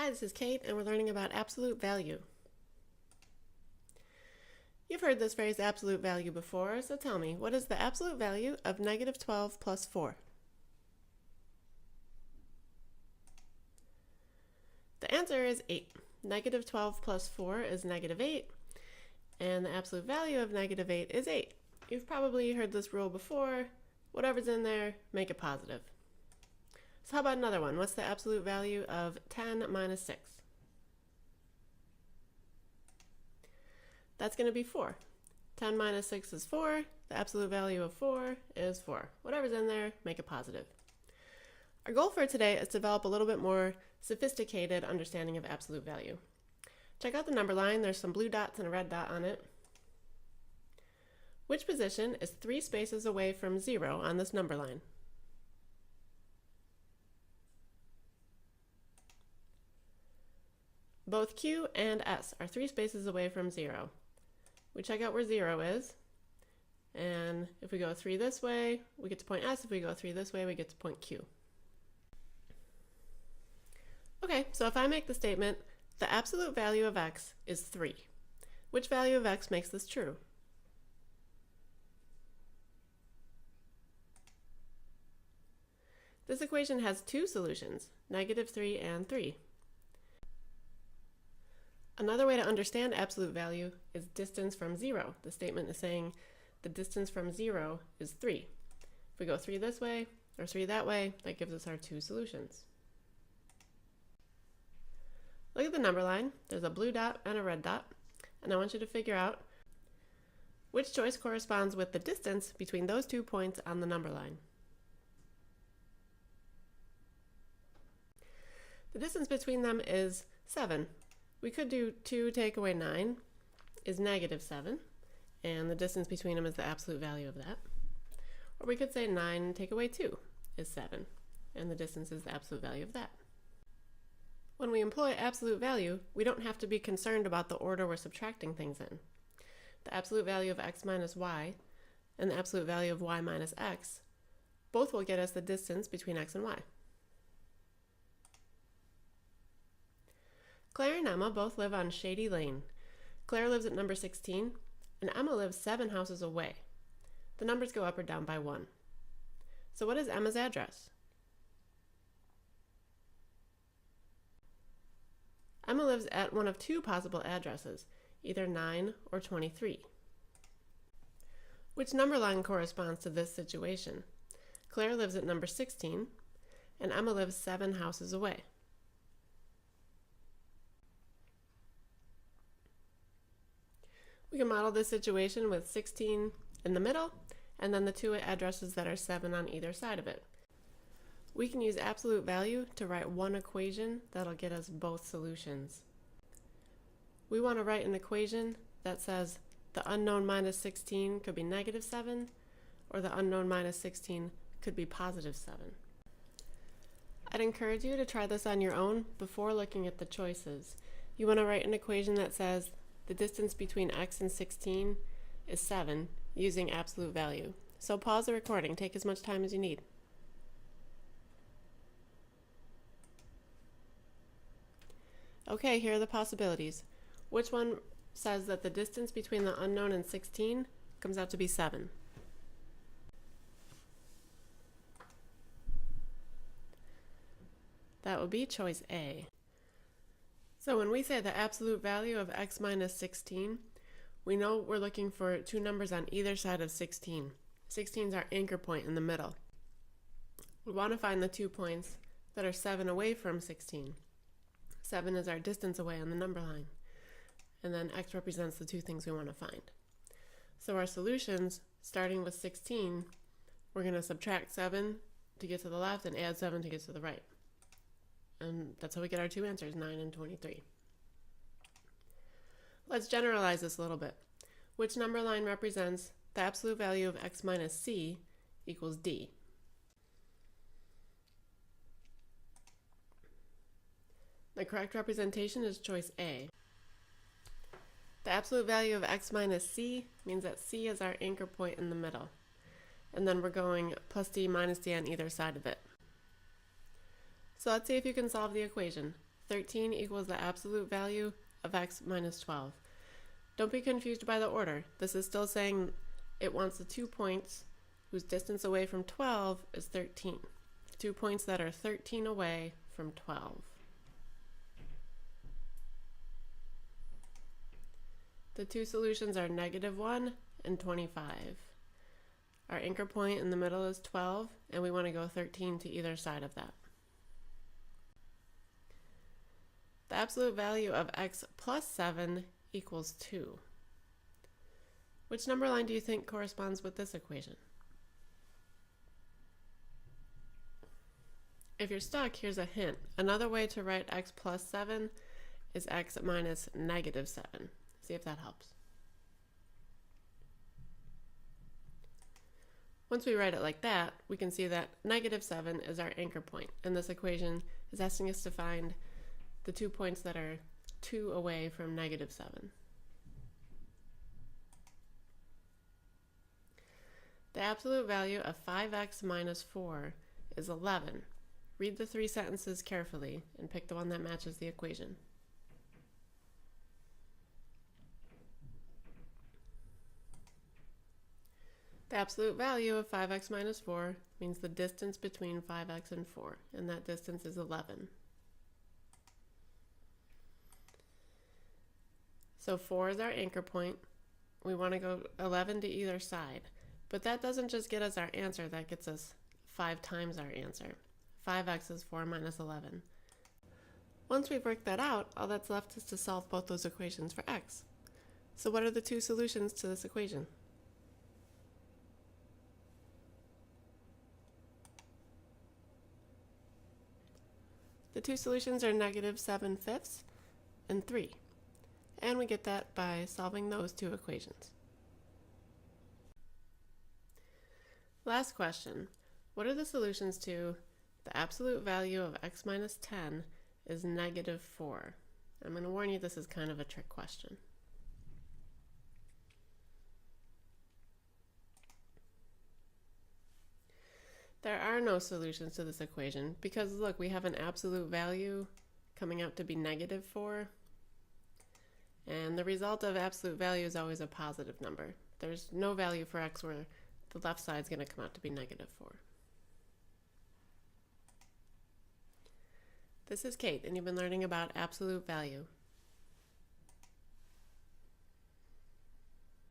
Hi, this is Kate, and we're learning about absolute value. You've heard this phrase absolute value before, so tell me, what is the absolute value of negative 12 plus 4? The answer is 8. Negative 12 plus 4 is negative 8, and the absolute value of negative 8 is 8. You've probably heard this rule before. Whatever's in there, make it positive. So how about another one? What's the absolute value of 10 minus 6? That's going to be 4. 10 minus 6 is 4. The absolute value of 4 is 4. Whatever's in there, make it positive. Our goal for today is to develop a little bit more sophisticated understanding of absolute value. Check out the number line. There's some blue dots and a red dot on it. Which position is 3 spaces away from 0 on this number line? Both Q and S are 3 spaces away from 0. We check out where 0 is, and if we go 3 this way, we get to point S. If we go 3 this way, we get to point Q. Okay, so if I make the statement, the absolute value of x is 3, which value of x makes this true? This equation has 2 solutions, negative 3 and 3. Another way to understand absolute value is distance from 0. The statement is saying the distance from 0 is 3. If we go 3 this way or 3 that way, that gives us our 2 solutions. Look at the number line. There's a blue dot and a red dot, and I want you to figure out which choice corresponds with the distance between those 2 points on the number line. The distance between them is 7. We could do 2 take away 9 is negative 7, and the distance between them is the absolute value of that. Or we could say 9 take away 2 is 7, and the distance is the absolute value of that. When we employ absolute value, we don't have to be concerned about the order we're subtracting things in. The absolute value of x minus y and the absolute value of y minus x both will get us the distance between x and y. Claire and Emma both live on Shady Lane. Claire lives at number 16, and Emma lives 7 houses away. The numbers go up or down by 1. So what is Emma's address? Emma lives at one of 2 possible addresses, either 9 or 23. Which number line corresponds to this situation? Claire lives at number 16, and Emma lives 7 houses away. We can model this situation with 16 in the middle, and then the 2 addresses that are 7 on either side of it. We can use absolute value to write one equation that'll get us both solutions. We want to write an equation that says the unknown minus 16 could be negative 7, or the unknown minus 16 could be positive 7. I'd encourage you to try this on your own before looking at the choices. You want to write an equation that says the distance between x and 16 is 7 using absolute value. So pause the recording, take as much time as you need. Okay, here are the possibilities. Which one says that the distance between the unknown and 16 comes out to be 7? That would be choice A. So when we say the absolute value of x minus 16, we know we're looking for 2 numbers on either side of 16. 16 is our anchor point in the middle. We want to find the 2 points that are 7 away from 16. 7 is our distance away on the number line. And then x represents the 2 things we want to find. So our solutions, starting with 16, we're going to subtract 7 to get to the left and add 7 to get to the right. And that's how we get our 2 answers, 9 and 23. Let's generalize this a little bit. Which number line represents the absolute value of x minus c equals d? The correct representation is choice A. The absolute value of x minus c means that c is our anchor point in the middle. And then we're going plus d minus d on either side of it. So let's see if you can solve the equation. 13 equals the absolute value of x minus 12. Don't be confused by the order. This is still saying it wants the 2 points whose distance away from 12 is 13. 2 points that are 13 away from 12. The two solutions are -1 and 25. Our anchor point in the middle is 12, and we want to go 13 to either side of that. The absolute value of x plus 7 equals 2. Which number line do you think corresponds with this equation? If you're stuck, here's a hint. Another way to write x plus 7 is x minus -7. See if that helps. Once we write it like that, we can see that -7 is our anchor point, and this equation is asking us to find the 2 points that are 2 away from -7. The absolute value of 5x minus 4 is 11. Read the 3 sentences carefully and pick the one that matches the equation. The absolute value of 5x minus 4 means the distance between 5x and 4, and that distance is 11. So 4 is our anchor point. We want to go 11 to either side, but that doesn't just get us our answer, that gets us 5 times our answer. 5x is 4 minus 11. Once we've worked that out, all that's left is to solve both those equations for x. So what are the two solutions to this equation? The two solutions are -7/5 and 3, and we get that by solving those two equations. Last question, what are the solutions to the absolute value of x minus 10 is -4? I'm going to warn you, this is kind of a trick question. There are no solutions to this equation because look, we have an absolute value coming out to be -4, and the result of absolute value is always a positive number. There's no value for x where the left side is going to come out to be -4. This is Kate, and you've been learning about absolute value.